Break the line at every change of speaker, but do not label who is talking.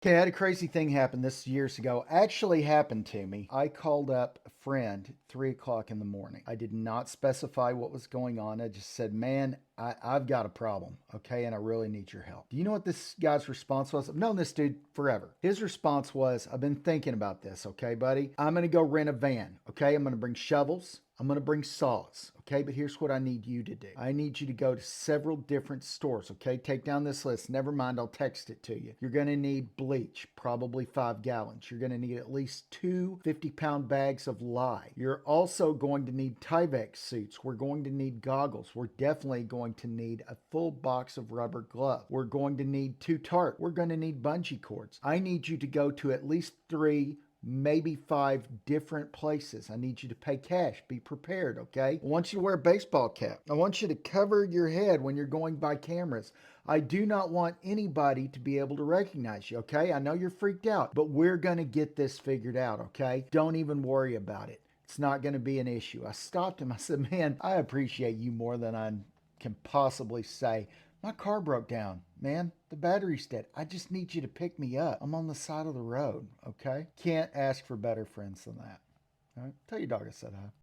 Okay, I had a crazy thing happen this years ago. Actually happened to me. I called up a friend at 3 o'clock in the morning. I did not specify what was going on. I just said, man, I've got a problem, okay, and I really need your help. Do you know what this guy's response was? I've known this dude forever. His response was, I've been thinking about this, okay, buddy? I'm going to go rent a van, okay? I'm going to bring shovels. I'm going to bring saws, okay? But here's what I need you to do. I need you to go to several different stores, okay? Take down this list. Never mind, I'll text it to you. You're going to need bleach, probably 5 gallons. You're going to need at least two 50-pound bags of lye. You're also going to need Tyvek suits. We're going to need goggles. We're definitely going to need a full box of rubber gloves. We're going to need two tarp. We're going to need bungee cords. I need you to go to at least three, maybe 5 different places. I need you to pay cash. Be prepared, okay? I want you to wear a baseball cap. I want you to cover your head when you're going by cameras. I do not want anybody to be able to recognize you, okay? I know you're freaked out, but we're going to get this figured out, okay? Don't even worry about it. It's not going to be an issue. I stopped him. I said, man, I appreciate you more than I can possibly say. My car broke down, man. The battery's dead. I just need you to pick me up. I'm on the side of the road, okay? Can't ask for better friends than that. All right? Tell your dog I said hi.